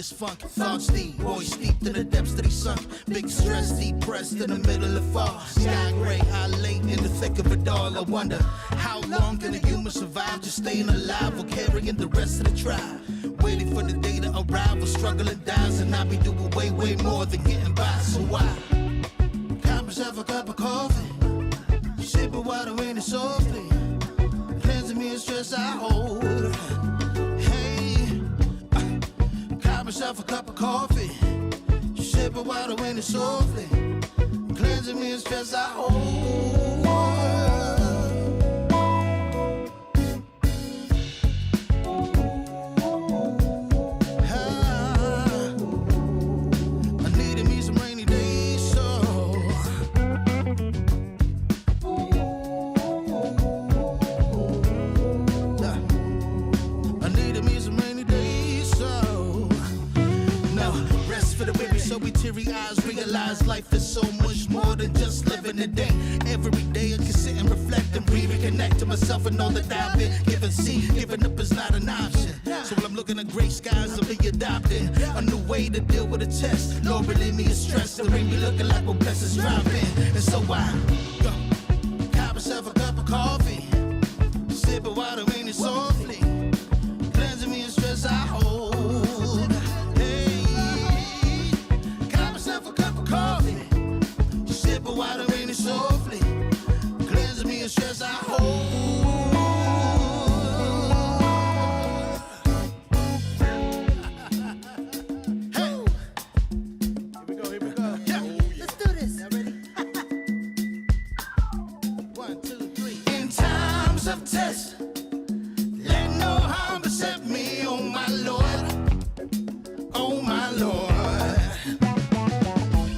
this funk. Thoughts deep, boys steeped in the depths that he sunk. Big stress, depressed in the middle of fall. Sky gray, I late in the thick of it all. I wonder, how long can a human survive just staying alive or carrying the rest of the tribe? Waiting for the day to arrive or struggling dies, and I be doing way, way more than getting by. So why? Cop myself a cup of coffee, sipping water in it softly, cleansing me of stress I hold. Hey, cop myself a cup of coffee, sipping water in it softly, cleansing me of stress I hold. Realize life is so much more than just living a day. Every day I can sit and reflect and breathe and connect to myself and all that I've been given. See, giving up is not an option. So when I'm looking at gray skies, I'll be adopting a new way to deal with a test. Lord, relieve me of stress. The ring be looking like when blessings drop in. And so I got myself a cup of coffee, sipping water in it softly, cleansing me of stress I hold. Water in it softly, cleansing me of stress I hold. Hey, here we go. Yeah. Let's do this. Y'all ready? 1, 2, 3. In times of test, let no harm beset me, oh my Lord, oh my Lord.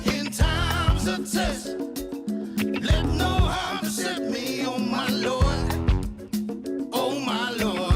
In times of test, let no harm beset me, oh my Lord, oh my Lord.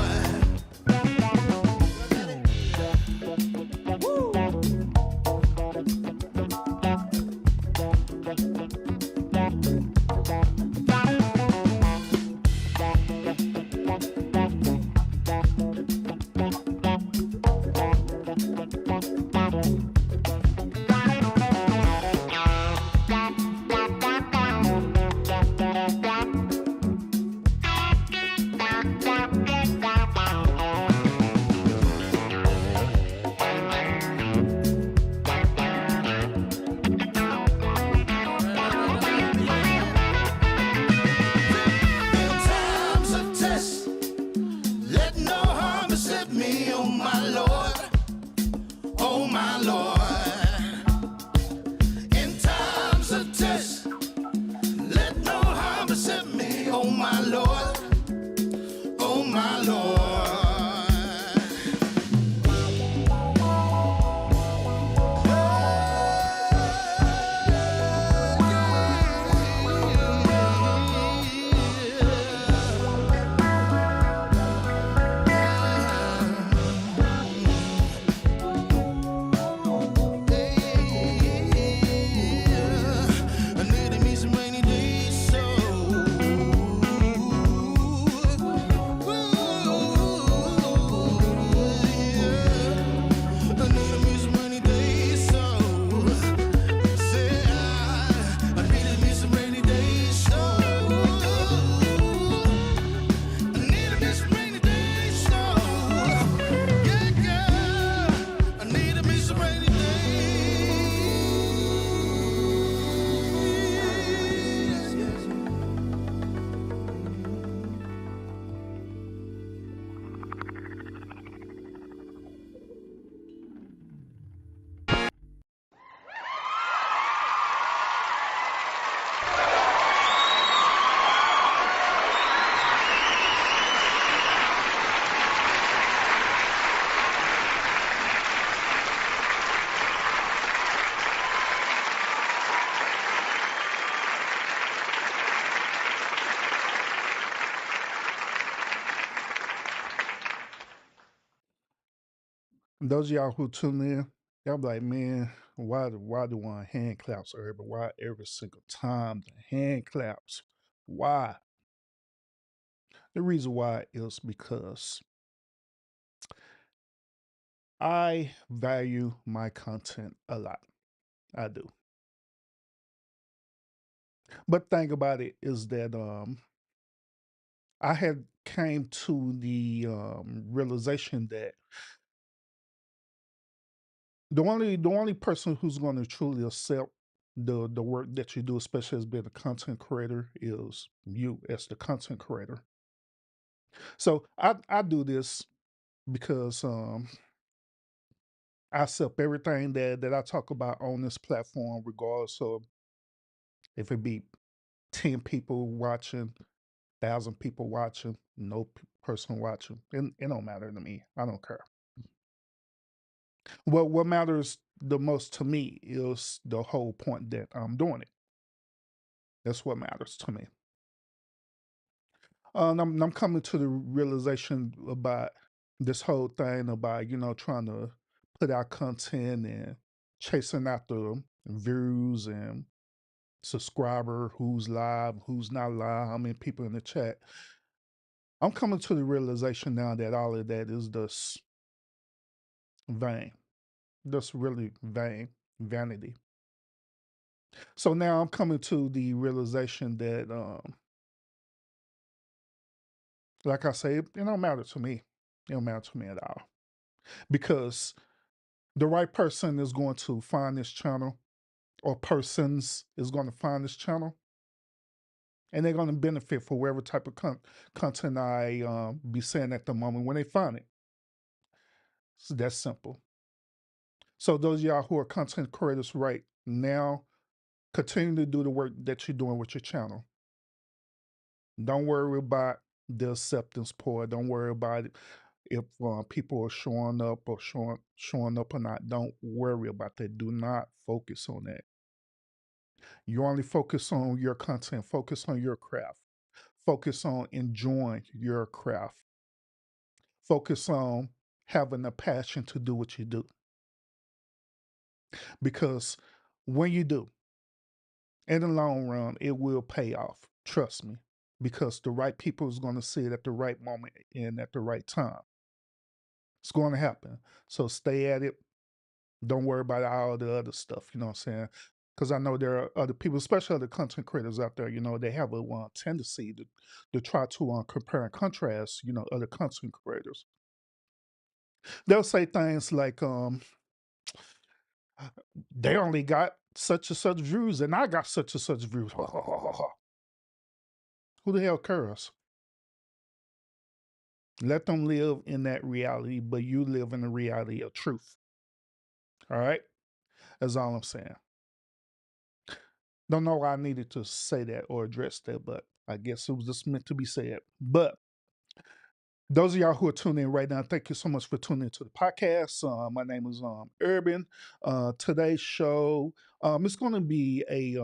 Those of y'all who tune in, y'all be like, man, why do I want hand claps every? Why every single time the hand claps? Why? The reason why is because I value my content a lot. I do. But thing about it is that I had came to the realization that the only person who's going to truly accept the work that you do, especially as being a content creator, is you as the content creator. So I do this because I accept everything that I talk about on this platform, regardless of if it be 10 people watching, 1,000 people watching, no person watching. It don't matter to me. I don't care. Well, what matters the most to me is the whole point that I'm doing it. That's what matters to me. I'm coming to the realization about this whole thing about, trying to put out content and chasing after views and subscriber, who's live, who's not live, how many people in the chat. I'm coming to the realization now that all of that is just vain. That's really vain, vanity. So now I'm coming to the realization that, like I say, it don't matter to me. It don't matter to me at all because the right person is going to find this channel, or persons is going to find this channel, and they're going to benefit for whatever type of content I be saying at the moment when they find it. So that's simple. So those of y'all who are content creators right now, continue to do the work that you're doing with your channel. Don't worry about the acceptance part. Don't worry about it if people are showing up or showing up or not. Don't worry about that. Do not focus on that. You only focus on your content. Focus on your craft. Focus on enjoying your craft. Focus on having a passion to do what you do. Because when you do, in the long run, it will pay off. Trust me. Because the right people is going to see it at the right moment and at the right time. It's going to happen. So stay at it. Don't worry about all the other stuff. You know what I'm saying? Because I know there are other people, especially other content creators out there. They have a tendency to try to compare and contrast. Other content creators. They'll say things like, "They only got such and such views, and I got such and such views." Who the hell cares? Let them live in that reality, but you live in the reality of truth. All right? That's all I'm saying. Don't know why I needed to say that or address that, but I guess it was just meant to be said. But those of y'all who are tuning in right now, thank you so much for tuning into the podcast. My name is Urban. Today's show, it's going to be a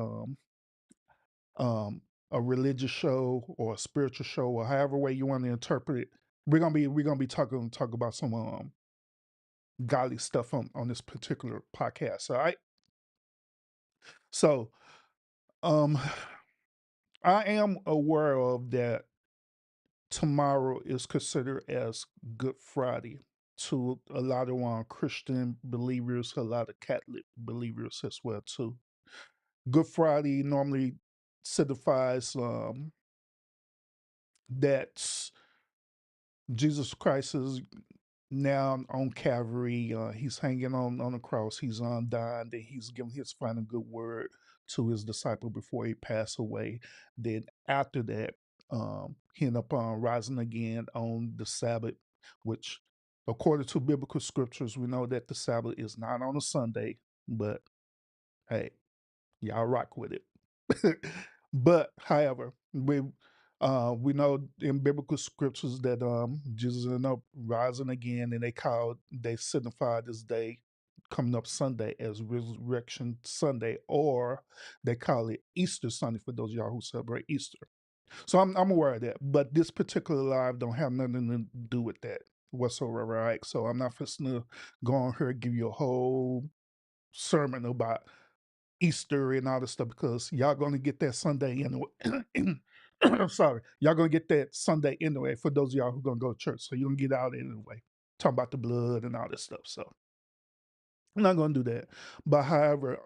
religious show or a spiritual show, or however way you want to interpret it. We're gonna be talk about some godly stuff on this particular podcast. All right. So um I am aware of that tomorrow is considered as Good Friday to a lot of Christian believers, a lot of Catholic believers as well too. Good Friday normally signifies that Jesus Christ is now on Calvary. He's hanging on the cross. He's undone. Then he's giving his final good word to his disciple before he passed away. Then after that, he ended up rising again on the Sabbath, which, according to biblical scriptures, we know that the Sabbath is not on a Sunday. But hey, y'all rock with it. But however, we know in biblical scriptures that Jesus ended up rising again, and they signify this day coming up Sunday as Resurrection Sunday, or they call it Easter Sunday for those of y'all who celebrate Easter. So I'm aware of that, but this particular live don't have nothing to do with that whatsoever, right? So I'm not just gonna go on here and give you a whole sermon about Easter and all this stuff, because y'all gonna get that Sunday anyway. Sorry, y'all gonna get that Sunday anyway for those of y'all who gonna go to church. So you're gonna get out anyway. talking about the blood and all this stuff. So I'm not gonna do that. But however,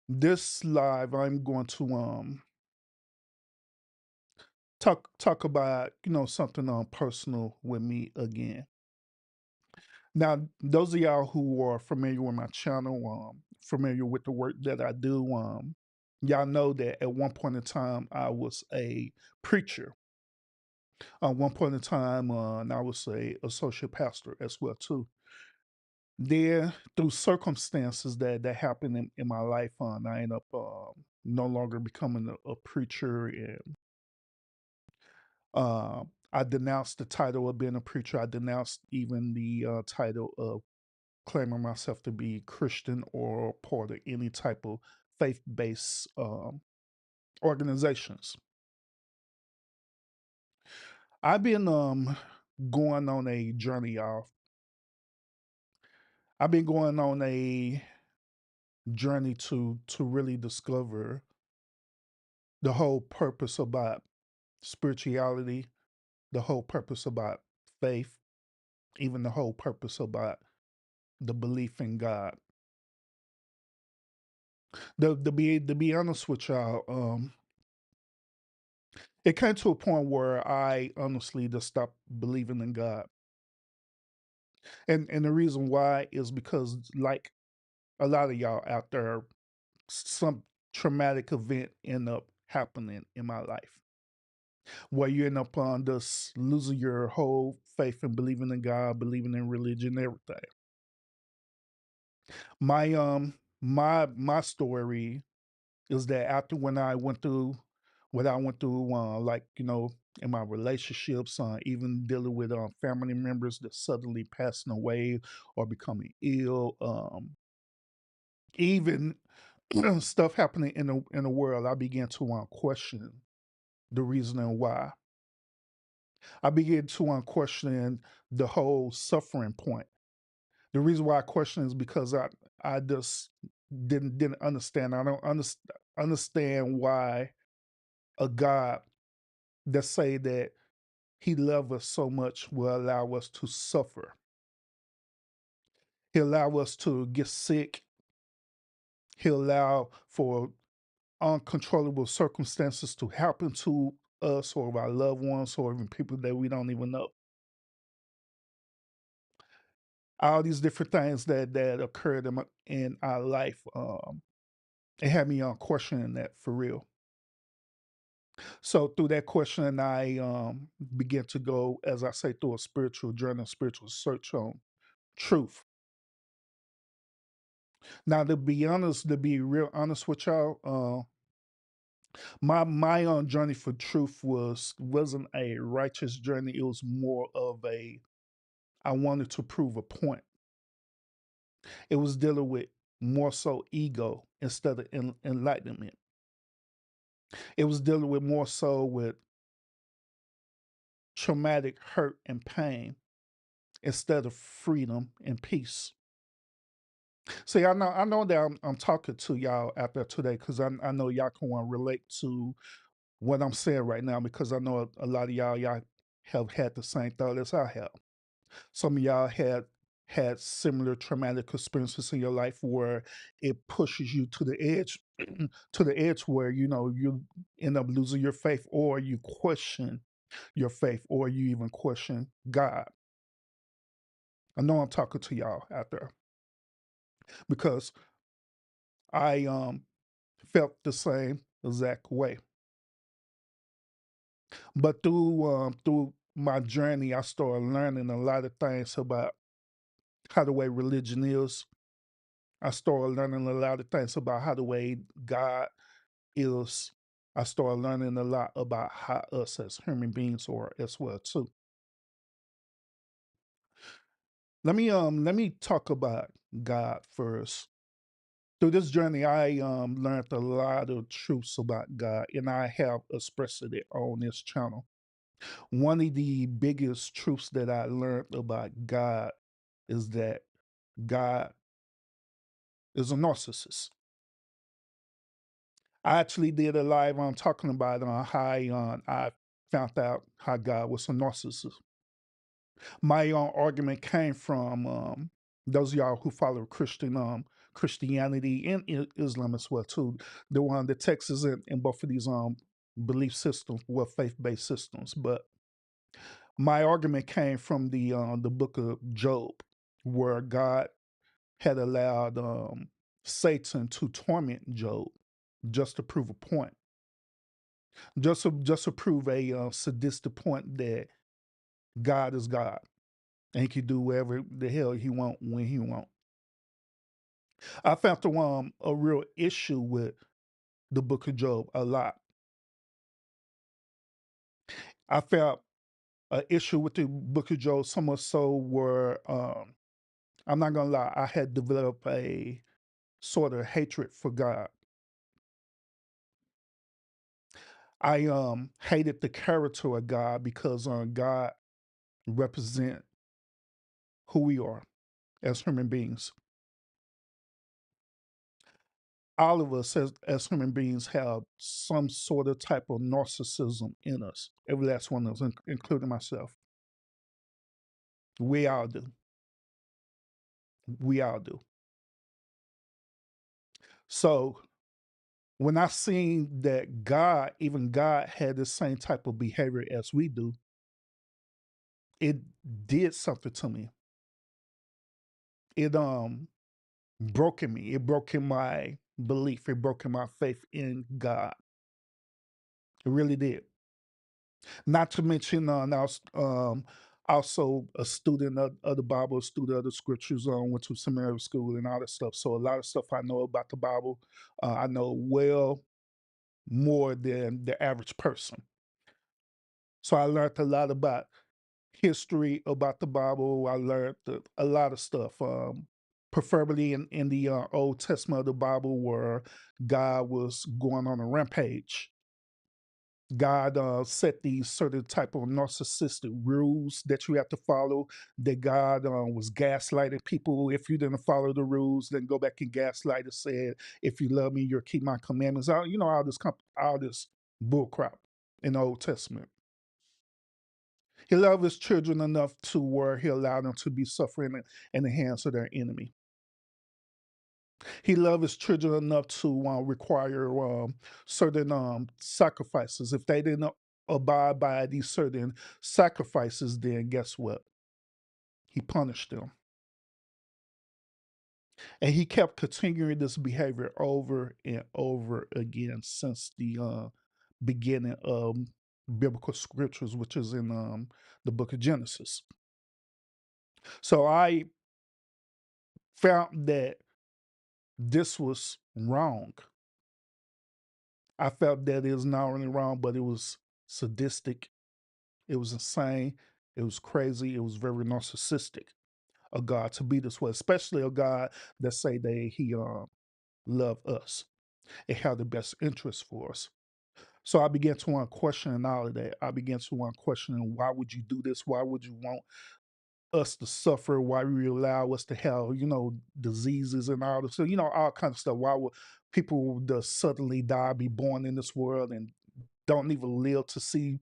this live I'm going to talk about, something personal with me again. Now, those of y'all who are familiar with my channel, familiar with the work that I do, y'all know that at one point in time I was a preacher. At one point in time, and I was a associate pastor as well too. Then, through circumstances that happened in my life, I ended up no longer becoming a preacher, and I denounced the title of being a preacher. I denounced even the title of claiming myself to be Christian or part of any type of faith-based organizations. I've been going on a journey, y'all. I've been going on a journey to really discover the whole purpose about spirituality, the whole purpose about faith, even the whole purpose about the belief in God. To be honest with y'all, it came to a point where I honestly just stopped believing in God. And the reason why is because, like a lot of y'all out there, some traumatic event end up happening in my life where you end up on just losing your whole faith and believing in God, believing in religion, everything. My story is that after when I went through what I went through, like, in my relationships, even dealing with family members that suddenly passing away or becoming ill, even stuff happening in the world, I began to question the reasoning why. I began to question the whole suffering point. The reason why I question is because I just didn't understand. I don't understand why a God that say that He loves us so much will allow us to suffer. He'll allow us to get sick. He'll allow for uncontrollable circumstances to happen to us or our loved ones or even people that we don't even know. All these different things that occurred in our life, it had me on questioning that for real. So through that question, I began to go, as I say, through a spiritual journey, a spiritual search on truth. Now, to be honest, to be real honest with y'all, my journey for truth wasn't a righteous journey. It was more of I wanted to prove a point. It was dealing with more so ego instead of enlightenment. It was dealing with more so with traumatic hurt and pain instead of freedom and peace. See, I know that I'm talking to y'all out there today because I know y'all can relate to what I'm saying right now because I know a lot of y'all have had the same thought as I have. Some of y'all had similar traumatic experiences in your life where it pushes you to the edge, to the edge where you end up losing your faith, or you question your faith, or you even question God. I know I'm talking to y'all out there because I felt the same exact way. But through my journey, I started learning a lot of things about how the way religion is. I started learning a lot of things about how the way God is. I started learning a lot about how us as human beings are as well too. Let me talk about God first. Through this journey, I learned a lot of truths about God, and I have expressed it on this channel. One of the biggest truths that I learned about God is that God is a narcissist. I actually did a live on talking about how I found out how God was a narcissist. My argument came from those of y'all who follow Christianity and Islam as well too. The one the text is in both of these belief systems, well, faith based systems. But my argument came from the book of Job, where God had allowed Satan to torment Job just to prove a point, just to prove a sadistic point that God is God and He can do whatever the hell He want when He want. I found a real issue with the book of Job a lot. I felt an issue with the book of Job so much so where I'm not gonna lie, I had developed a sort of hatred for God. I hated the character of God because God represent who we are as human beings. All of us as human beings have some sort of type of narcissism in us. Every last one of us, including myself. We all do. We all do. So when I seen that God, even God, had the same type of behavior as we do, it did something to me. It broke in me. It broke in my belief. It broke in my faith in God. It really did. Not to mention, I was also a student of the Bible, a student of the scriptures, went to seminary school and all that stuff. So a lot of stuff I know about the Bible, I know well more than the average person. So I learned a lot about history about the Bible. I learned a lot of stuff, preferably in the Old Testament of the Bible, where God was going on a rampage. God set these certain type of narcissistic rules that you have to follow. That God was gaslighting people. If you didn't follow the rules, then go back and gaslight and said, "If you love me, you'll keep my commandments." All this bull crap in the Old Testament. He loved his children enough to where he allowed them to be suffering in the hands of their enemy. He loved his children enough to require certain sacrifices. If they didn't abide by these certain sacrifices, then guess what? He punished them. And he kept continuing this behavior over and over again since the beginning of biblical scriptures, which is in the book of Genesis. So I found that this was wrong. I felt that it was not only wrong, but it was sadistic. It was insane. It was crazy. It was very narcissistic of God to be this way, especially a God that say that He loved us. It had the best interest for us. So I began to question all of that. I began to question why would you do this? Why would you want us to suffer? Why would you allow us to have, diseases and all this, all kinds of stuff? Why would people just suddenly die, be born in this world and don't even live to see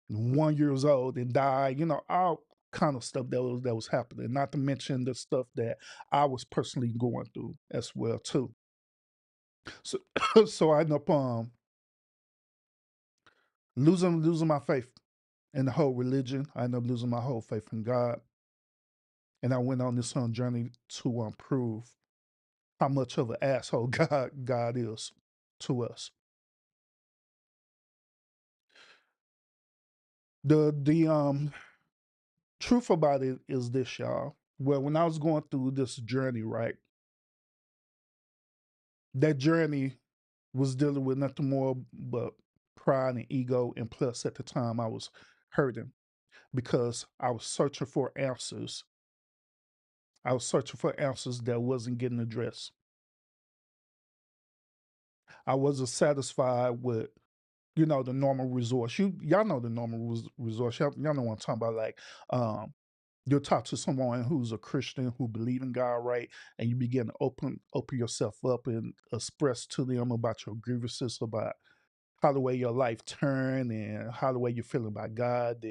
1 years old and die? All kind of stuff that was happening. Not to mention the stuff that I was personally going through as well too. So, so I ended up losing my faith in the whole religion. I ended up losing my whole faith in God. And I went on this journey to prove how much of an asshole God is to us. The truth about it is this, y'all. Well, when I was going through this journey, right, that journey was dealing with nothing more but pride and ego, and plus at the time I was hurting because I was searching for answers. I was searching for answers that wasn't getting addressed. I wasn't satisfied with the normal resource. Y'all know the normal resource. Y'all know what I'm talking about. Like, you'll talk to someone who's a Christian who believe in God, right? And you begin to open yourself up and express to them about your grievances, about how the way your life turned and how the way you're feeling about God.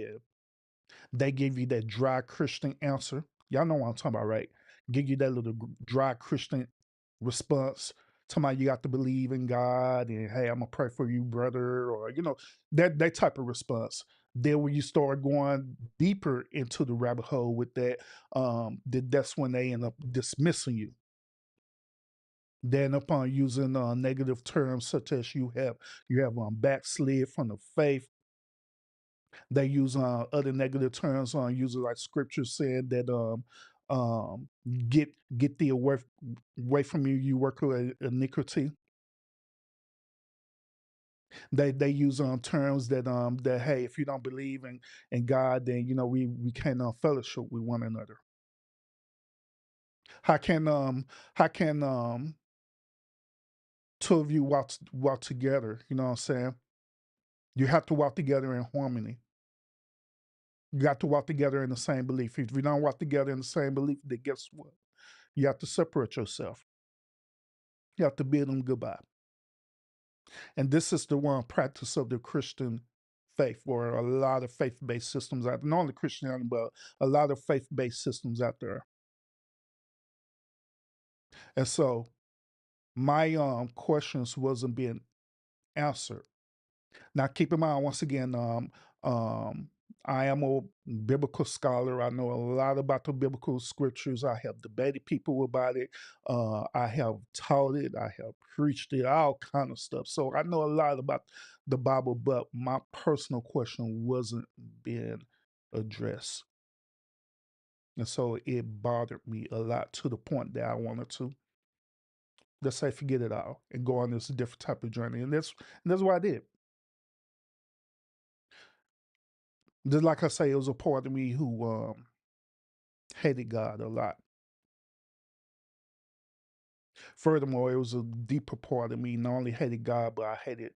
They give you that dry Christian answer. Y'all know what I'm talking about, right? Give you that little dry Christian response. Talking about you got to believe in God and hey, I'm gonna pray for you, brother, or that type of response. Then when you start going deeper into the rabbit hole with that, that's when they end up dismissing you. Then upon using negative terms such as you have backslid from the faith. They use other negative terms on using like scripture saying that um get get thee away from you, you worker of iniquity. They use terms that hey, if you don't believe in God, then we can't fellowship with one another. How can two of you walk together? You know what I'm saying? You have to walk together in harmony. You got to walk together in the same belief. If you don't walk together in the same belief, then guess what? You have to separate yourself. You have to bid them goodbye. And this is the one practice of the Christian faith, or a lot of faith-based systems out there. Not only Christianity, but a lot of faith-based systems out there. And so my questions wasn't being answered. Now, keep in mind, once again, I am a biblical scholar. I know a lot about the biblical scriptures. I have debated people about it. I have taught it. I have preached it, all kind of stuff. So I know a lot about the Bible, but my personal question wasn't being addressed. And so it bothered me a lot to the point that I wanted to, let's say, forget it all and go on this different type of journey. And that's what I did. Just like I say, it was a part of me who hated God a lot. Furthermore, it was a deeper part of me not only hated God, but I hated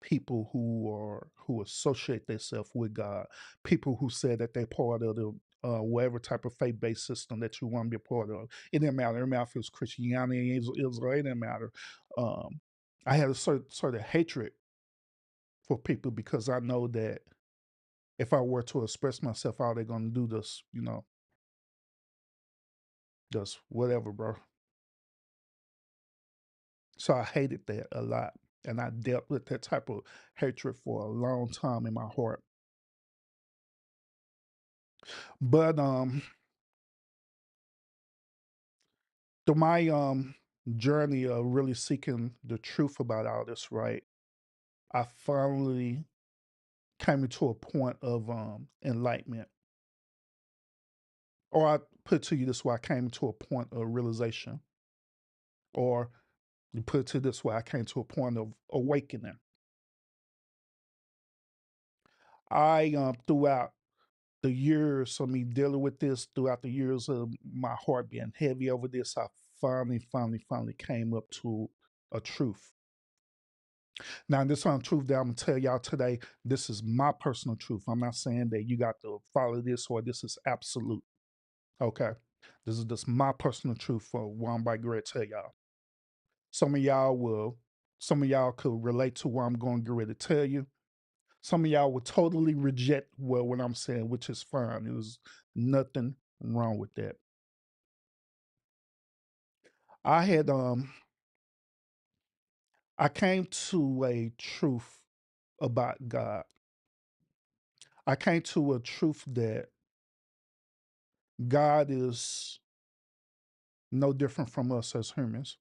people who associate themselves with God. People who said that they're part of the whatever type of faith-based system that you want to be a part of. It didn't matter. It didn't matter if it was Christianity, Israel, it didn't matter. Um, I had a sort of hatred for people because I know that if I were to express myself, all they're gonna do this, just whatever, bro. So I hated that a lot. And I dealt with that type of hatred for a long time in my heart. But through my journey of really seeking the truth about all this, right, I finally came into a point of enlightenment. Or I put it to you this way, I came to a point of realization. Or you put it to this way, I came to a point of awakening. I throughout the years of me dealing with this, throughout the years of my heart being heavy over this, I finally came up to a truth. Now, this is truth that I'm gonna tell y'all today. This is my personal truth. I'm not saying that you got to follow this or this is absolute. Okay. This is just my personal truth for what I'm about to get ready to tell y'all. Some of y'all will, some of y'all could relate to what I'm going to get ready to tell you. Some of y'all would totally reject what I'm saying, which is fine. There's nothing wrong with that. I had I came to a truth about God. I came to a truth that God is no different from us as humans.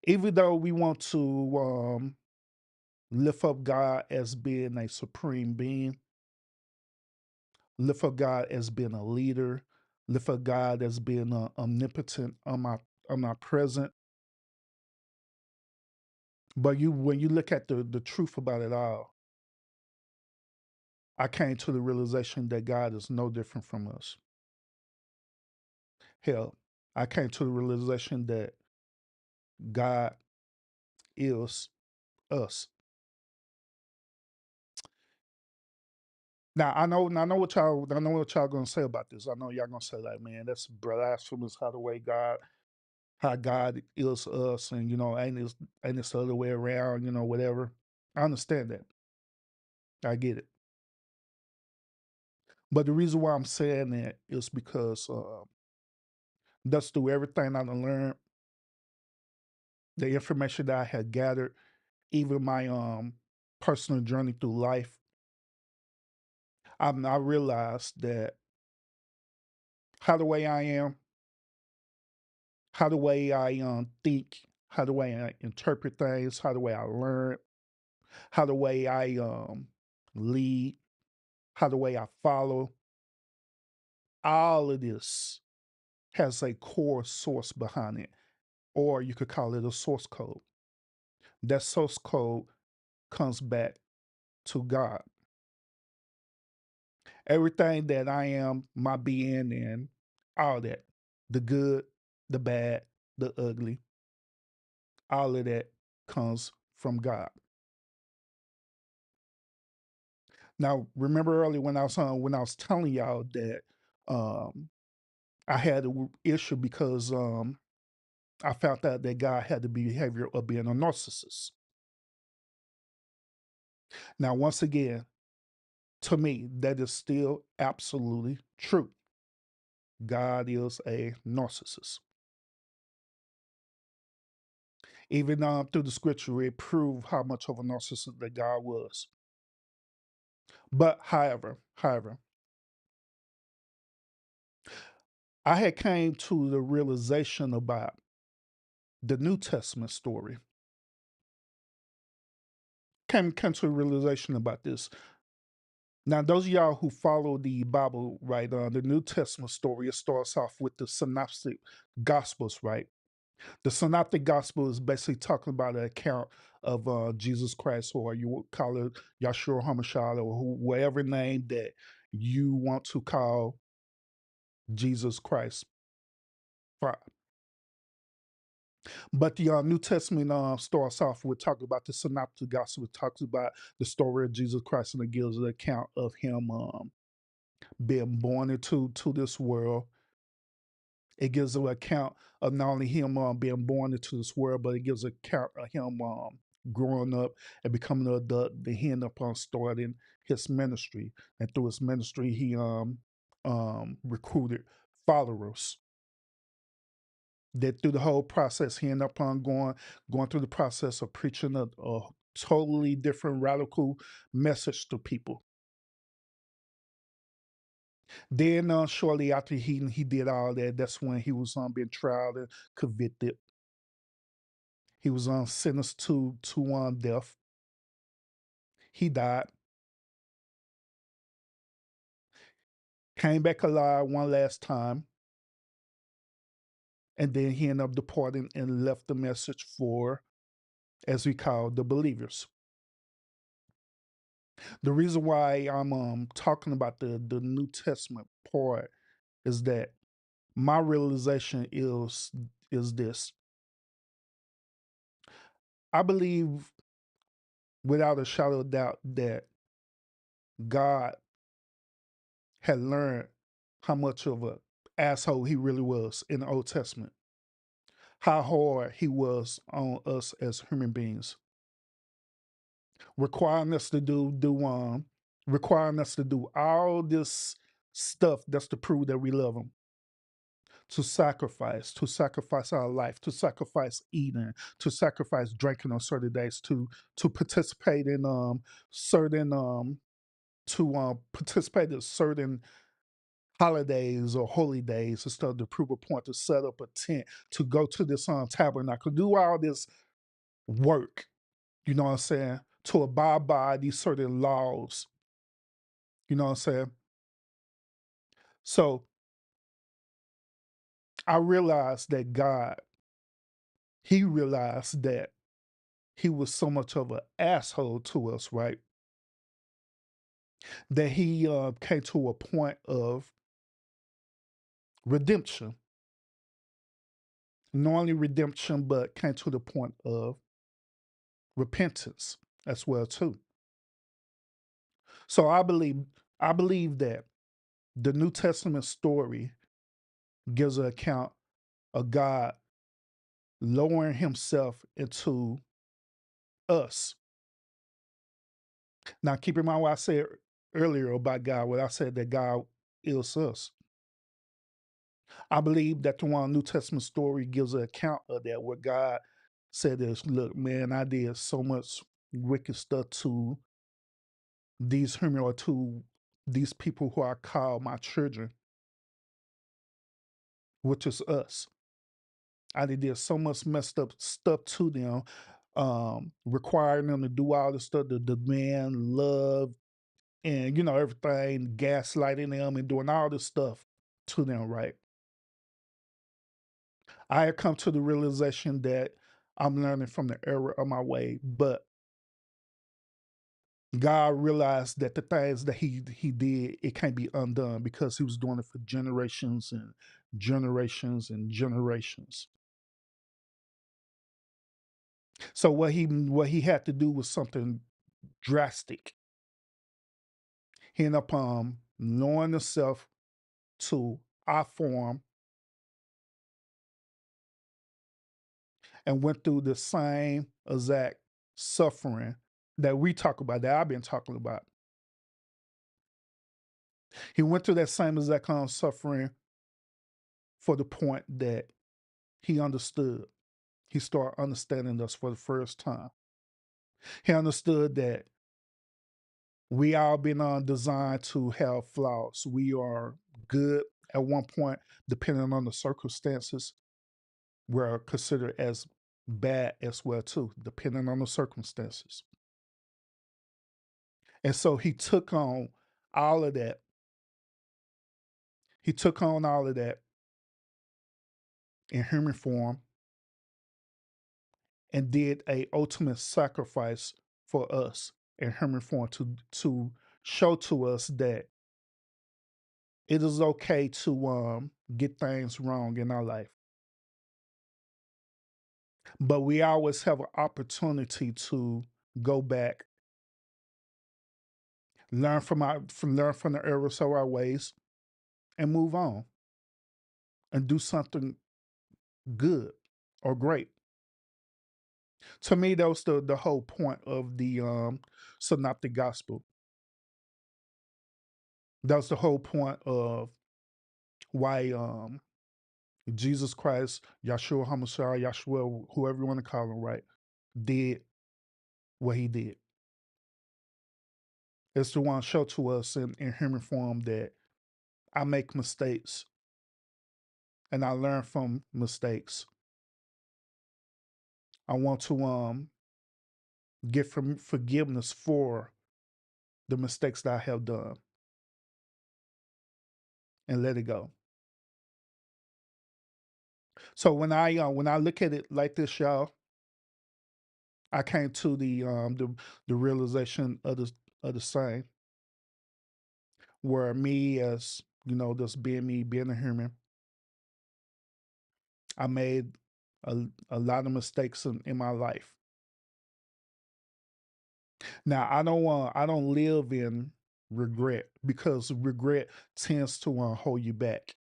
Even though we want to lift up God as being a supreme being, lift up God as being a leader, lift up God as being omnipotent, omnipresent. But when you look at the truth about it all, I came to the realization that God is no different from us. Hell, I came to the realization that God is us. Now I know what y'all gonna say about this. I know y'all gonna say like, man, that's blasphemous how the way how God is us, and ain't this the other way around, whatever. I understand that. I get it. But the reason why I'm saying that is because that's through everything I done learned, the information that I had gathered, even my personal journey through life. I realized that how the way I am, how the way I think, how the way I interpret things, how the way I learn, how the way I lead, how the way I follow, all of this has a core source behind it, or you could call it a source code. That source code comes back to God. Everything that I am, my being, and all that, the good, the bad, the ugly, all of that comes from God. Now, remember earlier when I was telling y'all that um, I had an issue because I found out that God had the behavior of being a narcissist. Now, once again, to me, that is still absolutely true. God is a narcissist. Even through the scripture, it proved how much of a narcissist that God was. But however, I had came to the realization about the New Testament story. Came to a realization about this. Now, those of y'all who follow the Bible, right, the New Testament story, it starts off with the synoptic gospels, right? The synoptic gospel is basically talking about an account of Jesus Christ, or you would call it Yahshua HaMashiach, or whatever name that you want to call Jesus Christ. Fine. But the New Testament starts off with talking about the synoptic gospel. It talks about the story of Jesus Christ, and it gives an account of him being born into this world. It gives an account of not only him being born into this world, but it gives an account of him growing up and becoming an adult. Then he ended up starting his ministry, and through his ministry, he recruited followers. That through the whole process, he ended up going through the process of preaching a totally different, radical message to people. Then, shortly after he did all that, that's when he was being tried and convicted. He was sentenced to death. He died, came back alive one last time, and then he ended up departing and left the message for, as we call, the believers. The reason why I'm talking about the New Testament part is that my realization is this: I believe without a shadow of doubt that God had learned how much of a asshole he really was in the Old Testament, how hard he was on us as human beings, requiring us to requiring us to do all this stuff that's to prove that we love him, to sacrifice our life, to sacrifice eating, to sacrifice drinking on certain days, to participate in certain participate in certain holidays or holy days and stuff, to prove a point, to set up a tent, to go to this tabernacle, do all this work, you know what I'm saying, to abide by these certain laws, you know what I'm saying. So I realized that God, he realized that he was so much of an asshole to us, right? That he came to a point of redemption. Not only redemption, but came to the point of repentance as well too. So I believe that the New Testament story gives an account of God lowering himself into us. Now keep in mind what I said earlier about God when I said that God is us. I believe that the one New Testament story gives an account of that, where God said this, look, man, I did so much wicked stuff to these human or to these people who I call my children, which is us. I did so much messed up stuff to them, requiring them to do all this stuff, to demand love and everything, gaslighting them and doing all this stuff to them, right? I had come to the realization that I'm learning from the error of my way, but God realized that the things that he did, it can't be undone because he was doing it for generations and generations and generations. So what he had to do was something drastic. He ended up knowing himself to our form and went through the same exact suffering that we talk about, that I've been talking about. He went through that same exact kind of suffering for the point that he understood. He started understanding us for the first time. He understood that we all been designed to have flaws. We are good at one point, depending on the circumstances. We're considered as bad as well too, depending on the circumstances. And so he took on all of that. He took on all of that in human form and did a ultimate sacrifice for us in human form to show to us that it is okay to get things wrong in our life, but we always have an opportunity to go back, learn from the errors of our ways, and move on and do something good or great. To me, that was the whole point of the synoptic gospel. That was the whole point of why Jesus Christ, Yahshua HaMashiach, Yahshua, whoever you want to call him, right, did what he did. It's to want to show to us in human form that I make mistakes and I learn from mistakes. I want to get forgiveness for the mistakes that I have done and let it go. So when I look at it like this, y'all, I came to the realization of the same, where me as just being me, being a human, I made a lot of mistakes in my life. Now I don't live in regret because regret tends to hold you back.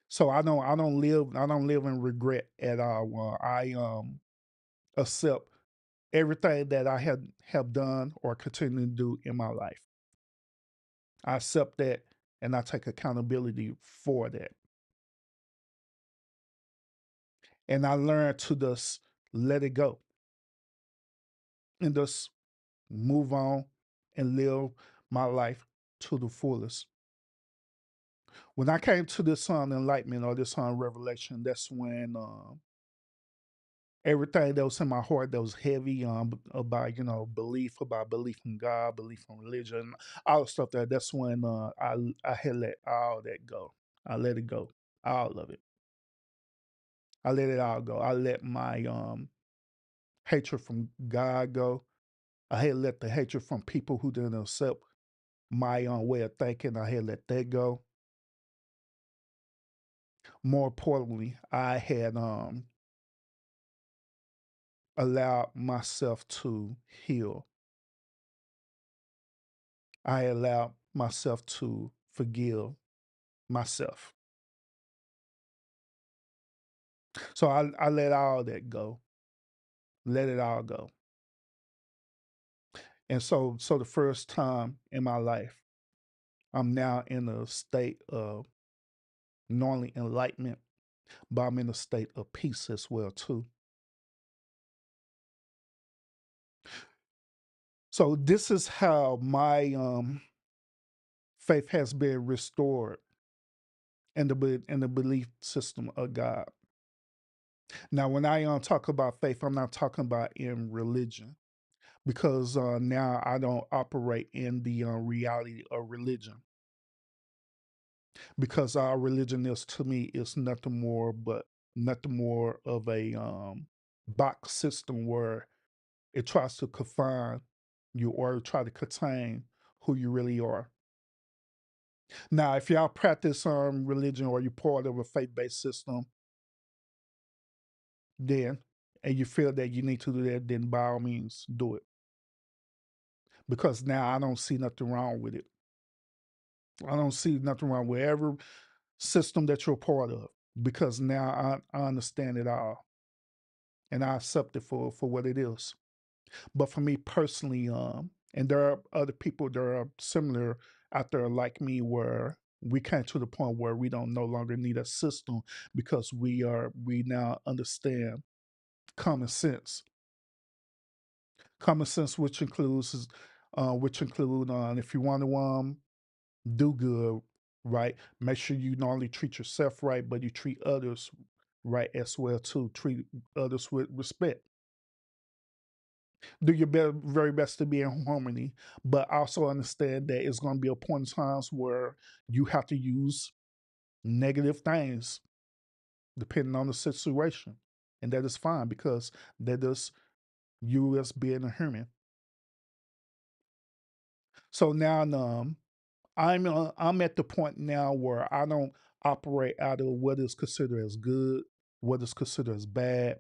So I don't live in regret at all. I accept everything that I have done or continue to do in my life. I accept that and I take accountability for that. And I learn to just let it go and just move on and live my life to the fullest. When I came to this enlightenment or this revelation, that's when everything that was in my heart that was heavy about about belief in God, belief in religion, all the stuff that's when I had let all that go. I let it go, all of it. I let it all go. I let my hatred from God go. I had let the hatred from people who didn't accept my way of thinking. I had let that go. More importantly, I had allowed myself to heal. I allowed myself to forgive myself. So I let all that go. Let it all go. And so the first time in my life, I'm now in a state of not only enlightenment, but I'm in a state of peace as well too. So this is how my faith has been restored in in the belief system of God. Now, when I talk about faith, I'm not talking about in religion because now I don't operate in the reality of religion because our religion is to me is nothing more of a box system where it tries to confine you or try to contain who you really are. Now, if y'all practice religion or you're part of a faith-based system, then and you feel that you need to do that, then by all means do it. Because now I don't see nothing wrong with it. I don't see nothing wrong with every system that you're a part of because now I understand it all and I accept it for what it is. But for me personally, and there are other people that are similar out there like me where we came to the point where we don't no longer need a system because we now understand common sense. Common sense, which include if you want to do good, right, make sure you not only treat yourself right, but you treat others right as well too. Treat others with respect. Do your very best to be in harmony, but also understand that it's going to be a point in times where you have to use negative things depending on the situation, and that is fine because that is you as being a human. So now, I'm at the point now where I don't operate out of what is considered as good, what is considered as bad,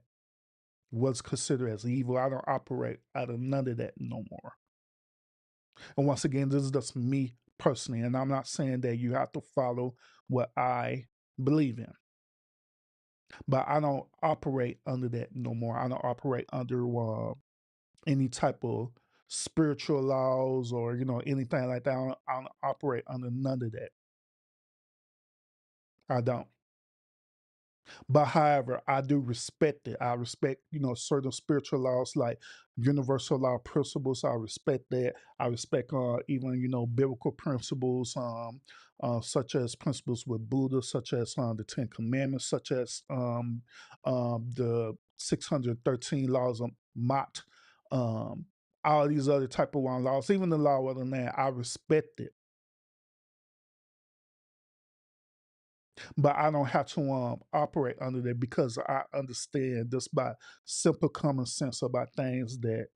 what's considered as evil. I don't operate out of none of that no more. And once again, this is just me personally, and I'm not saying that you have to follow what I believe in, but I don't operate under that no more. I don't operate under any type of spiritual laws or anything like that. I don't operate under none of that. I don't. But however, I do respect it. I respect, certain spiritual laws like universal law principles. I respect that. I respect even, biblical principles, such as principles with Buddha, such as the Ten Commandments, such as the 613 laws of Mott, all these other type of one laws, even the law of the land, I respect it. But I don't have to operate under that because I understand just by simple common sense about things that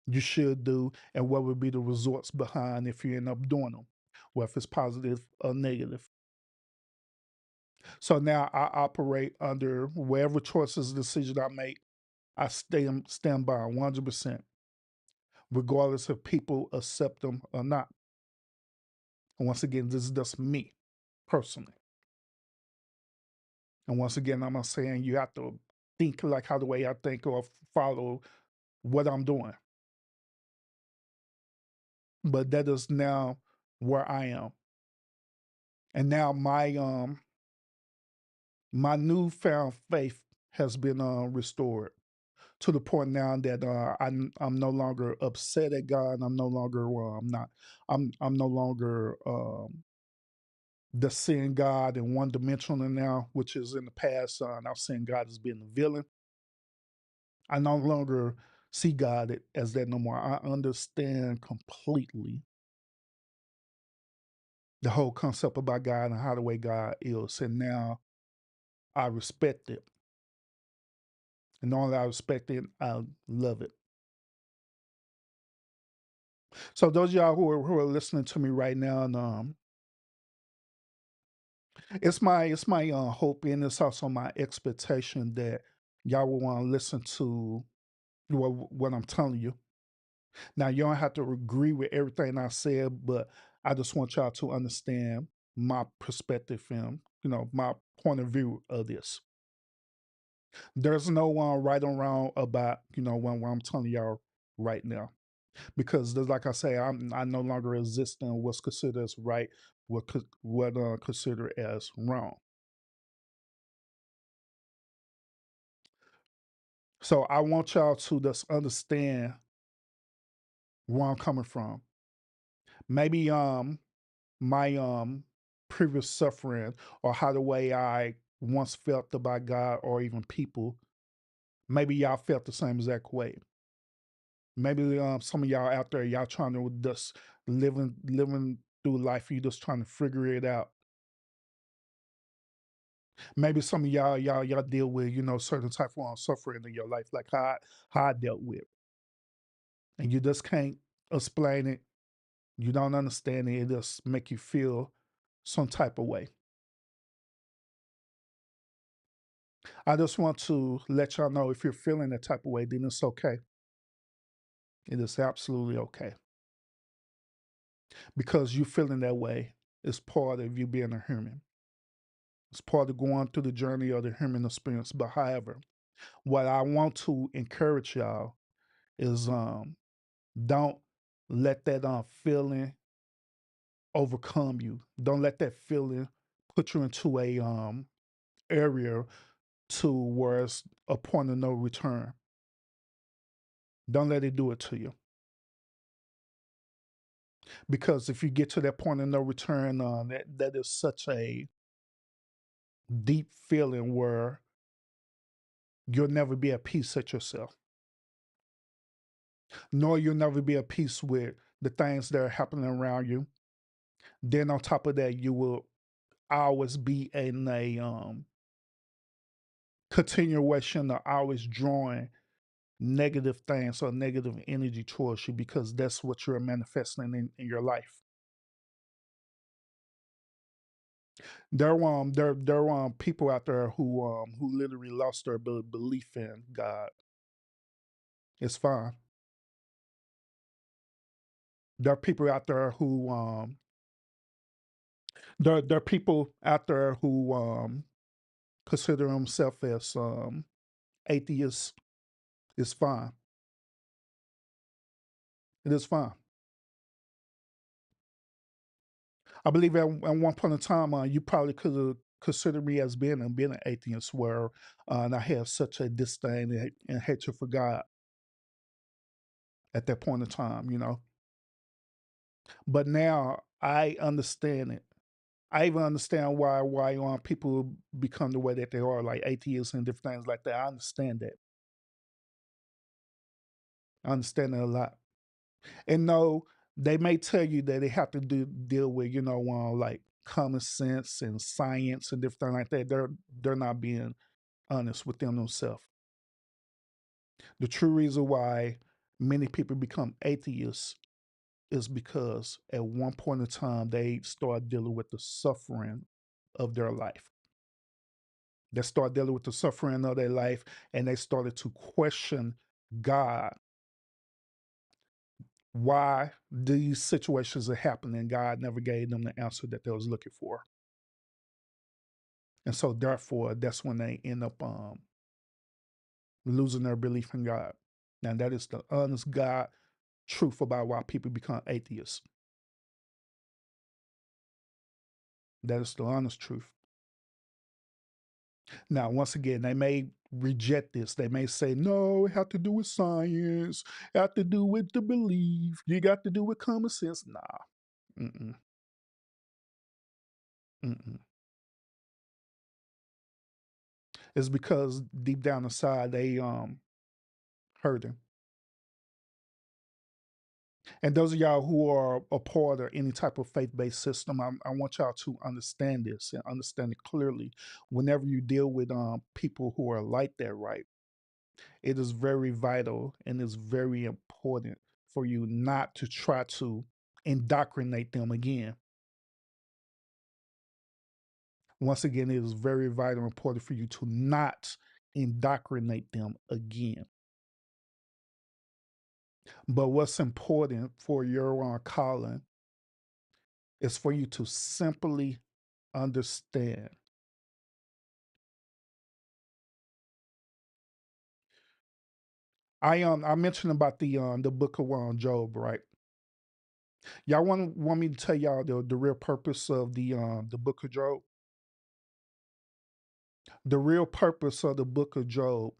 you should do and what would be the results behind if you end up doing them, whether it's positive or negative. So now I operate under whatever choices, decision I make, I stand by 100%, regardless if people accept them or not. And once again, this is just me personally. And once again, I'm not saying you have to think like how the way I think or follow what I'm doing. But that is now where I am. And now my newfound faith has been restored to the point now that I'm no longer upset at God. I'm no longer I'm no longer just seeing God in one dimensional now, which is in the past. Now seeing God as being a villain. I no longer see God as that no more. I understand completely the whole concept about God and how the way God is. And now I respect it. And not only I respect it, I love it. So those of y'all who are listening to me right now, and it's my hope and it's also my expectation that y'all will want to listen to what I'm telling you. Now you don't have to agree with everything I said, but I just want y'all to understand my perspective and my point of view of this. There's no right or wrong about when I'm telling y'all right now. Because like I say, I no longer exist in what's considered as right, what considered as wrong. So I want y'all to just understand where I'm coming from. Maybe my previous suffering, or how the way I once felt about God or even people, maybe y'all felt the same exact way. Maybe some of y'all out there, y'all trying to just living through life, you just trying to figure it out. Maybe some of y'all deal with, certain type of suffering in your life, like how I dealt with, and you just can't explain it. You don't understand it. It just make you feel some type of way. I just want to let y'all know, if you're feeling that type of way, then it's okay. It is absolutely okay, because you feeling that way is part of you being a human. It's part of going through the journey of the human experience. But however, what I want to encourage y'all is don't let that feeling overcome you. Don't let that feeling put you into a area to where it's a point of no return. Don't let it do it to you. Because if you get to that point of no return, that is such a deep feeling where you'll never be at peace at yourself, nor you'll never be at peace with the things that are happening around you. Then on top of that, you will always be in a continuation of always drawing negative things or negative energy towards you, because that's what you're manifesting in your life. There are people out there who literally lost their belief in God. It's fine. There are people out there who there are people out there who consider themselves as atheists. It's fine. It is fine. I believe at one point in time, you probably could have considered me as being an atheist, where and I have such a disdain and hatred for God at that point in time. But now I understand it. I even understand why people become the way that they are, like atheists and different things like that. I understand that. I understand that a lot. And no, they may tell you that they have to deal with, like common sense and science and different things like that. They're not being honest with themselves. The true reason why many people become atheists is because at one point in time they start dealing with the suffering of their life. They start dealing with the suffering of their life, and they started to question God. Why these situations are happening? God never gave them the answer that they was looking for. And so therefore, that's when they end up losing their belief in God. Now that is the honest God truth about why people become atheists. That is the honest truth. Now, once again, they may reject this. They may say, no, it have to do with science, it have to do with the belief, you got to do with common sense. Nah. Mm-mm. Mm-mm. It's because deep down inside they hurting. And those of y'all who are a part of any type of faith-based system, I want y'all to understand this and understand it clearly. Whenever you deal with people who are like that, right? It is very vital and it's very important for you not to try to indoctrinate them again. Once again, it is very vital and important for you to not indoctrinate them again. But what's important for your calling is for you to simply understand I mentioned about the book of Job, right? Y'all want me to tell y'all the real purpose of the book of Job? The real purpose of the book of Job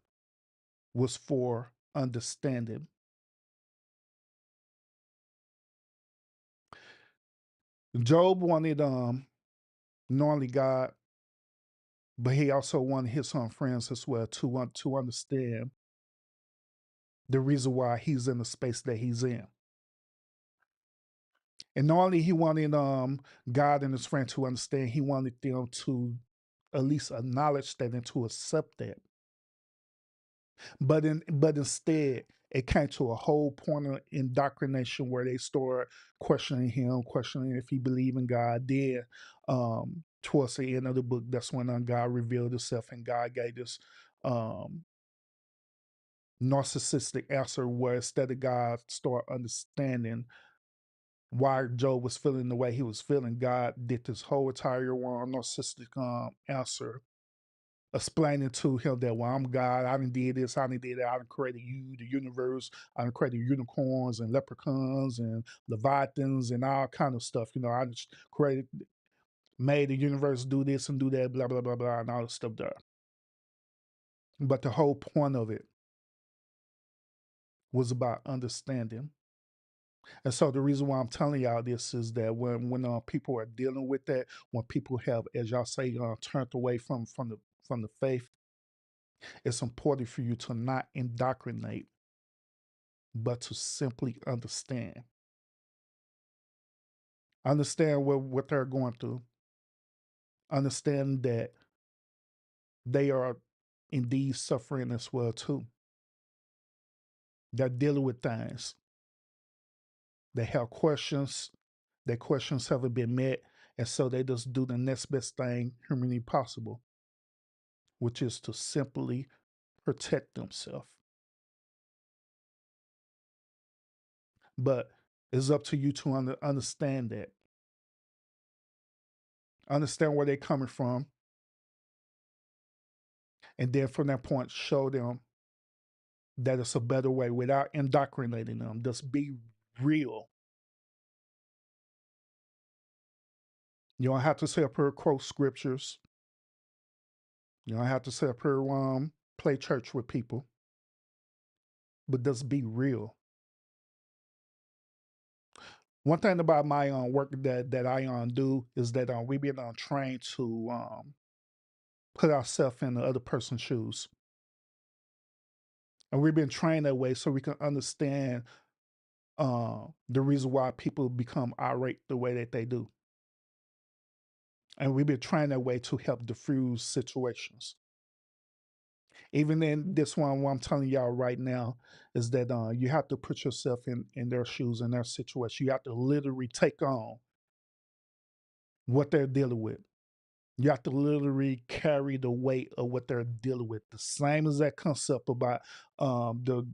was for understanding. Job wanted not only God, but he also wanted his friends as well to want to understand the reason why he's in the space that he's in. And not only he wanted God and his friend to understand, he wanted them to at least acknowledge that and to accept that. But instead, it came to a whole point of indoctrination where they start questioning him, questioning if he believed in God. Then, towards the end of the book, that's when God revealed himself and God gave this um, narcissistic answer where instead of God start understanding why Job was feeling the way he was feeling, God did this whole entire narcissistic answer explaining to him that, well, I'm God, I done did this, I done did that, I done created you, the universe, I done created unicorns and leprechauns and leviathans and all kind of stuff. You know, I just created, made the universe do this and do that, blah, blah, blah, blah, and all this stuff there. But the whole point of it was about understanding. And so the reason why I'm telling y'all this is that when people are dealing with that, when people have, as y'all say, turned away from the faith, it's important for you to not indoctrinate, but to simply understand. Understand what they're going through. Understand that they are indeed suffering as well too. They're dealing with things. They have questions. Their questions haven't been met, and so they just do the next best thing humanly possible, which is to simply protect themselves. But it's up to you to understand that. Understand where they're coming from. And then from that point, show them that it's a better way without indoctrinating them. Just be real. You don't have to say up here quote scriptures. You don't have to say up here play church with people. But just be real. One thing about my work that I do is that we been trained to put ourselves in the other person's shoes. And we've been trained that way so we can understand the reason why people become irate the way that they do. And we've been trained that way to help diffuse situations. Even in this one, what I'm telling y'all right now is that you have to put yourself in their shoes, in their situation. You have to literally take on what they're dealing with. You have to literally carry the weight of what they're dealing with. The same as that concept about the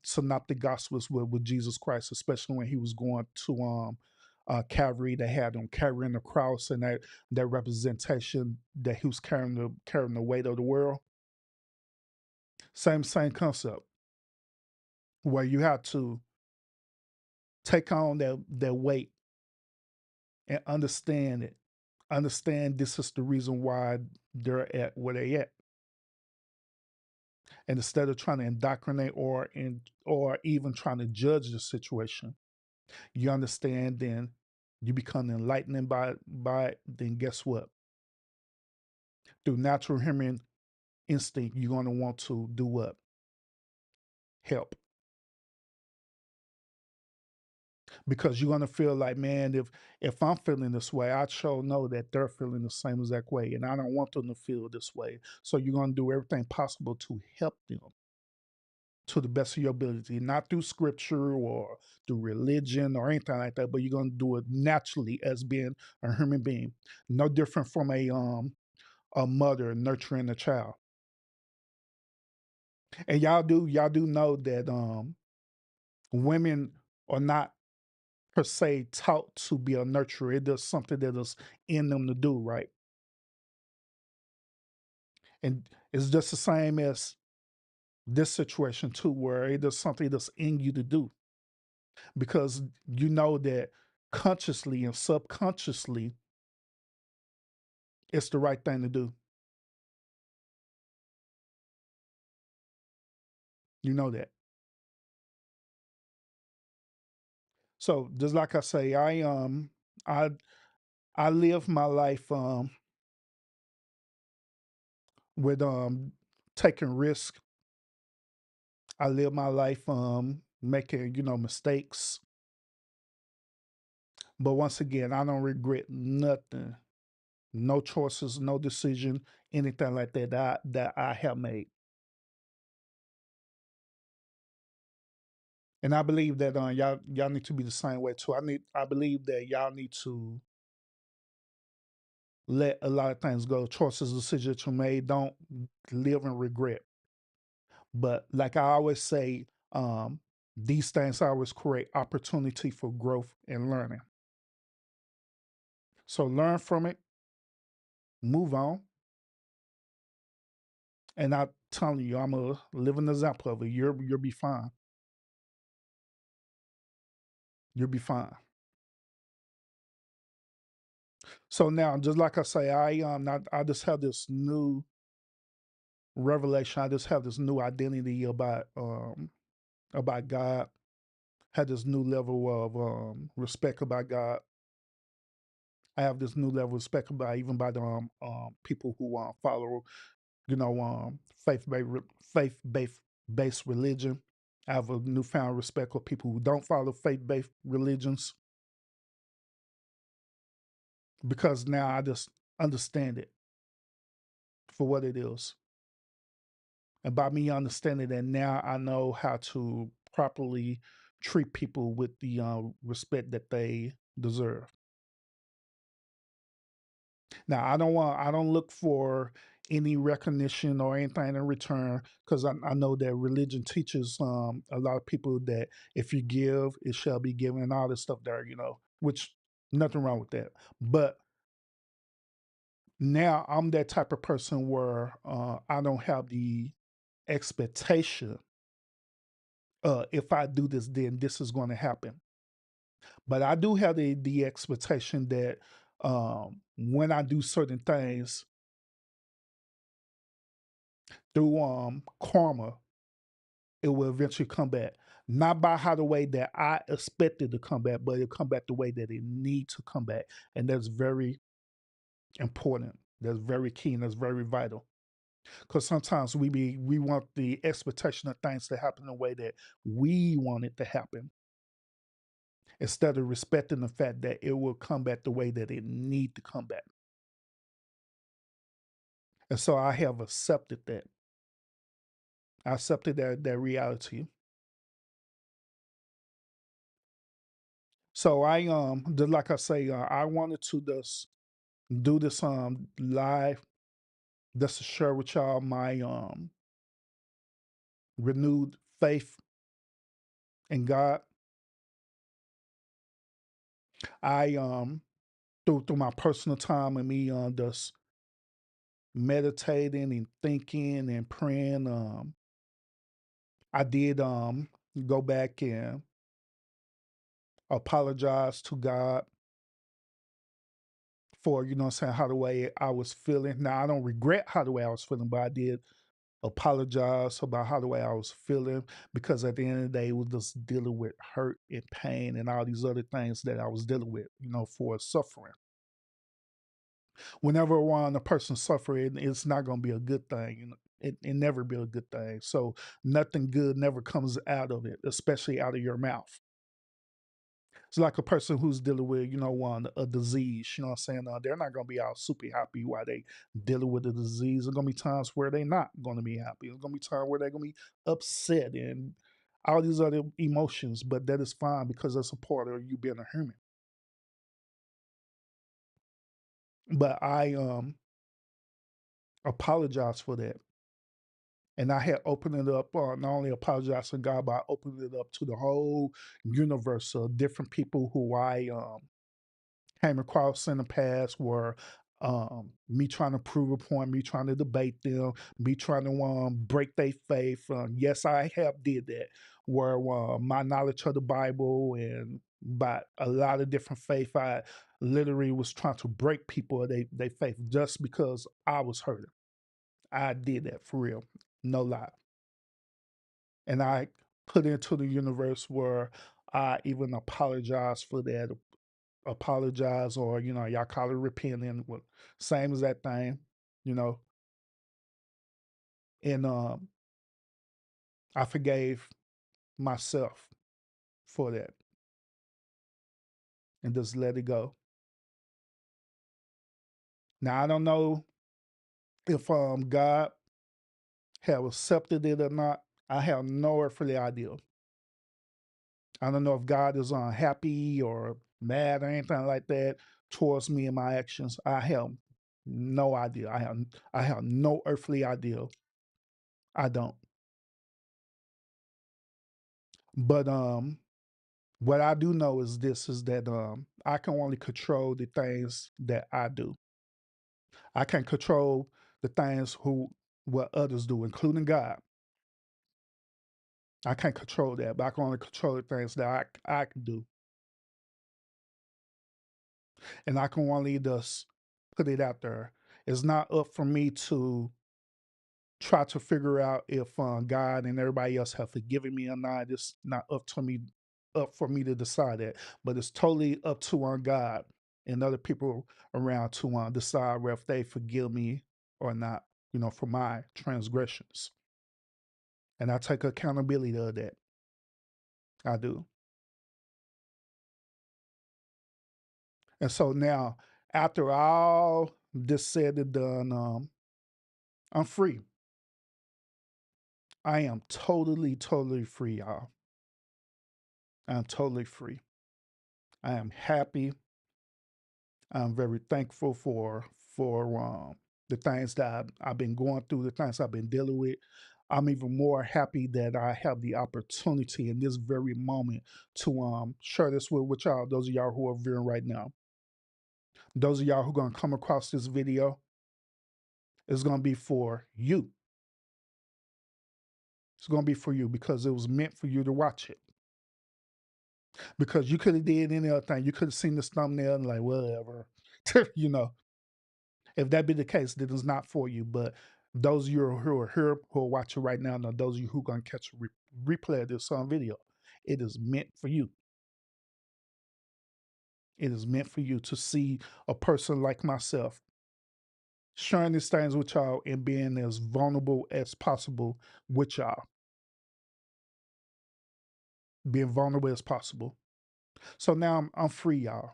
synoptic gospels with Jesus Christ, especially when he was going to Calvary. They had him carrying the cross and that representation that he was carrying the weight of the world. Same concept where you have to take on that weight and understand it. Understand this is the reason why they're at where they at. And instead of trying to indoctrinate or even trying to judge the situation, you understand, then you become enlightened by it, then guess what? Through natural human instinct, you're gonna want to do what? Help. Because you're gonna feel like, man, if I'm feeling this way, I sure know that they're feeling the same exact way. And I don't want them to feel this way. So you're gonna do everything possible to help them to the best of your ability, not through scripture or through religion or anything like that, but you're gonna do it naturally as being a human being. No different from a mother nurturing a child. And y'all do know that women are not per se taught to be a nurturer. It does something that is in them to do, right? And it's just the same as this situation too, where it is something that's in you to do, because you know that consciously and subconsciously it's the right thing to do. You know that. So just like I say, I I live my life with taking risk. I live my life making, mistakes. But once again, I don't regret nothing. No choices, no decision, anything like that I have made. And I believe that y'all need to be the same way too. I believe that y'all need to let a lot of things go. Choices, decisions that you made, don't live in regret. But like I always say, these things always create opportunity for growth and learning. So learn from it, move on. And I'm telling you, I'm a living example of it. You'll be fine. You'll be fine. So now, just like I say, I just have this new revelation. I just have this new identity about God. Had this new level of respect about God. I have this new level of respect about even by the people who follow, faith based religion. I have a newfound respect for people who don't follow faith based religions, because now I just understand it for what it is. And by me understanding that now, I know how to properly treat people with the respect that they deserve. Now, I don't look for any recognition or anything in return, because I know that religion teaches a lot of people that if you give, it shall be given, and all this stuff there, which nothing wrong with that. But now I'm that type of person where I don't have the expectation, if I do this, then this is going to happen. But I do have the expectation that when I do certain things through karma, it will eventually come back. Not by how the way that I expected to come back, but it'll come back the way that it needs to come back. And that's very important. That's very key, and that's very vital. Because sometimes we want the expectation of things to happen the way that we want it to happen, instead of respecting the fact that it will come back the way that it need to come back. And so I have accepted that. I accepted that reality. So I just like I say, I wanted to just do this live, just to share with y'all my renewed faith in God. I through my personal time and me just meditating and thinking and praying, I did go back and apologize to God for, what I'm saying, how the way I was feeling. Now I don't regret how the way I was feeling, but I did apologize about how the way I was feeling, because at the end of the day, it was just dealing with hurt and pain and all these other things that I was dealing with, for suffering. Whenever one a person suffering, it's not going to be a good thing. It never be a good thing. So nothing good never comes out of it, especially out of your mouth. It's like a person who's dealing with, a disease. You know what I'm saying? They're not going to be all super happy while they dealing with the disease. There's going to be times where they're not going to be happy. There's going to be times where they're going to be upset and all these other emotions. But that is fine, because that's a part of you being a human. But I apologize for that. And I had opened it up, not only apologize to God, but I opened it up to the whole universe of different people who I came across in the past, where Me trying to prove a point, me trying to debate them, me trying to break their faith. Yes, I have did that, where my knowledge of the Bible and by a lot of different faith, I literally was trying to break people of they faith just because I was hurting. I did that for real, no lie, and I put into the universe where I even apologize for that, apologize, or y'all call it repenting, same as that thing, you know and I forgave myself for that and just let it go. Now I don't know if God have accepted it or not. I have no earthly idea. I don't know if God is unhappy or mad or anything like that towards me and my actions. I have no idea. I have no earthly idea. I don't. But what I do know is this is that I can only control the things that I do. I can't control the things who what others do, including God. I can't control that, but I can only control the things that I can do. And I can only just put it out there. It's not up for me to try to figure out if God and everybody else have forgiven me or not. It's not up for me to decide that. But it's totally up to God and other people around to decide whether if they forgive me or not, for my transgressions. And I take accountability of that. I do. And so now, after all this said and done, I'm free. I am totally, totally free, y'all. I'm totally free. I am happy. I'm very thankful for the things that I've been going through, the things I've been dealing with. I'm even more happy that I have the opportunity in this very moment to share this with y'all. Those of y'all who are viewing right now, those of y'all who are gonna come across this video, it's gonna be for you. It's gonna be for you because it was meant for you to watch it. Because you could have did any other thing. You could have seen this thumbnail and like whatever, you know. If that be the case, then it's not for you. But those of you who are here, who are watching right now, and those of you who are going to catch a replay of this video, it is meant for you. It is meant for you to see a person like myself sharing these things with y'all and being as vulnerable as possible with y'all. Being vulnerable as possible. So now I'm free, y'all.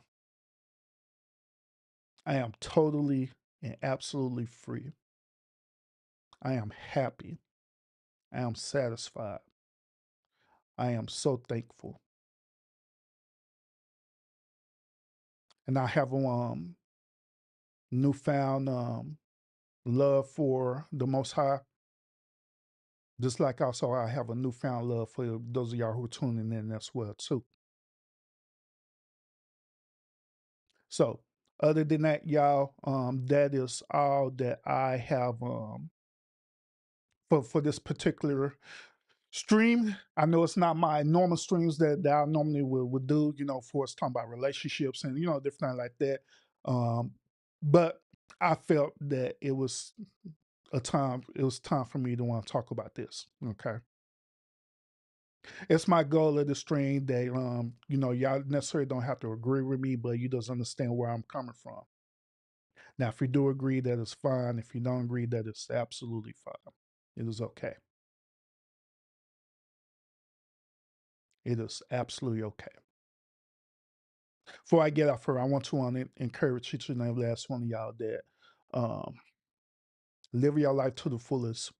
I am totally and absolutely free. I am happy. I am satisfied. I am so thankful. And I have newfound love for the Most High. Just like also I have a newfound love for those of y'all who are tuning in as well too. So other than that, y'all, that is all that I have for this particular stream. I know it's not my normal streams that I normally would do, for us talking about relationships and different things like that. But I felt that it was time for me to want to talk about this. Okay. It's my goal of the stream that y'all necessarily don't have to agree with me, but you just understand where I'm coming from. Now, if you do agree, that is fine. If you don't agree, that is absolutely fine. It is okay. It is absolutely okay. Before I get off here, I want to encourage each and every last one of y'all that um, live your life to the fullest.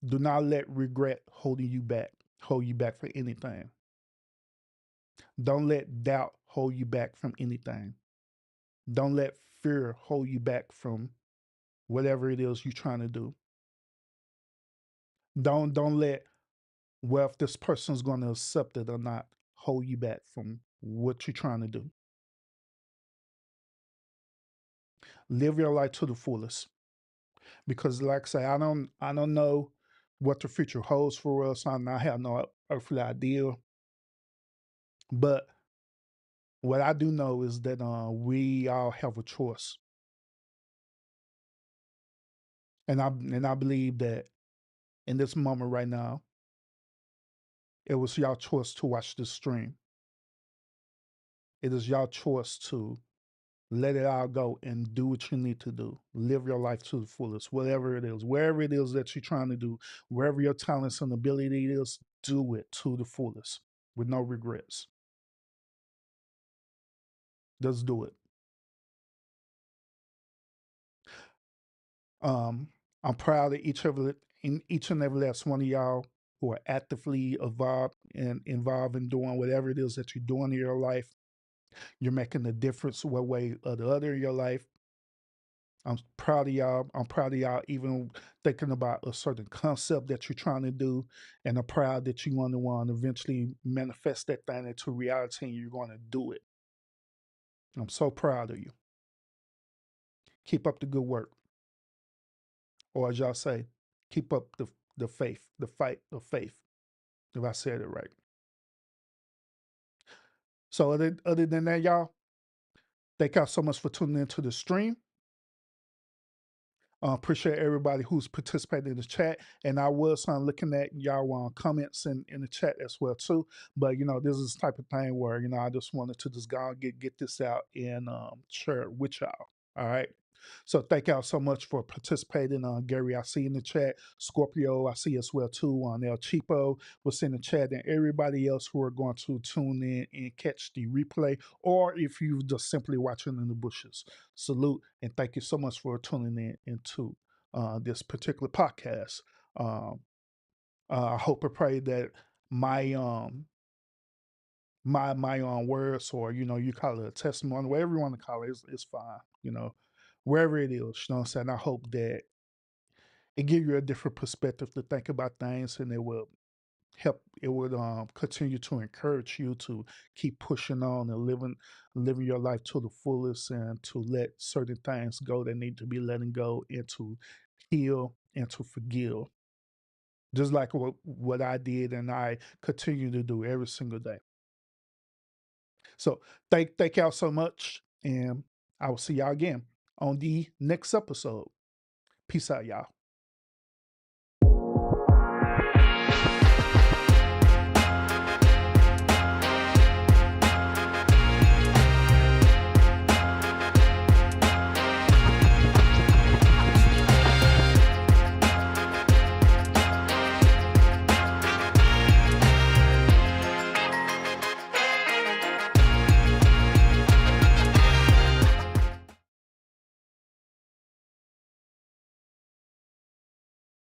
Do not let regret hold you back for anything. Don't let doubt hold you back from anything. Don't let fear hold you back from whatever it is you're trying to do. Don't let well if this person's going to accept it or not hold you back from what you're trying to do. Live your life to the fullest. Because like I say, I don't know what the future holds for us. I have no earthly idea. But what I do know is that we all have a choice. And I believe that in this moment right now, it was your choice to watch this stream. It is your choice to let it all go and do what you need to do. Live your life to the fullest, whatever it is, wherever it is that you're trying to do, wherever your talents and ability is, do it to the fullest with no regrets. Just do it. Um, I'm proud of each and every last one of y'all who are actively involved in doing whatever it is that you're doing in your life. You're making a difference one way or the other in your life. I'm proud of y'all. I'm proud of y'all even thinking about a certain concept that you're trying to do. And I'm proud that you want to eventually manifest that thing into reality and you're going to do it. I'm so proud of you. Keep up the good work. Or as y'all say, keep up the faith, the fight of faith, if I said it right. So other than that, y'all, thank y'all so much for tuning into the stream. Appreciate everybody who's participated in the chat, and I was looking at y'all comments in the chat as well too. But this is the type of thing where I just wanted to just go and get this out and share it with y'all. All right. So thank y'all so much for participating. Gary, I see in the chat. Scorpio, I see as well too. On El Cheapo was in the chat, and everybody else who are going to tune in and catch the replay, or if you just simply watching in the bushes. Salute and thank you so much for tuning in into this particular podcast. Um, I hope and pray that my my words, or you call it a testimony, whatever you want to call it, is fine. Wherever it is, you know what I'm saying. I hope that it give you a different perspective to think about things, and it will help. It would continue to encourage you to keep pushing on and living your life to the fullest, and to let certain things go that need to be letting go, and to heal and to forgive. Just like what I did and I continue to do every single day. So thank y'all so much, and I will see y'all again on the next episode. Peace out, y'all.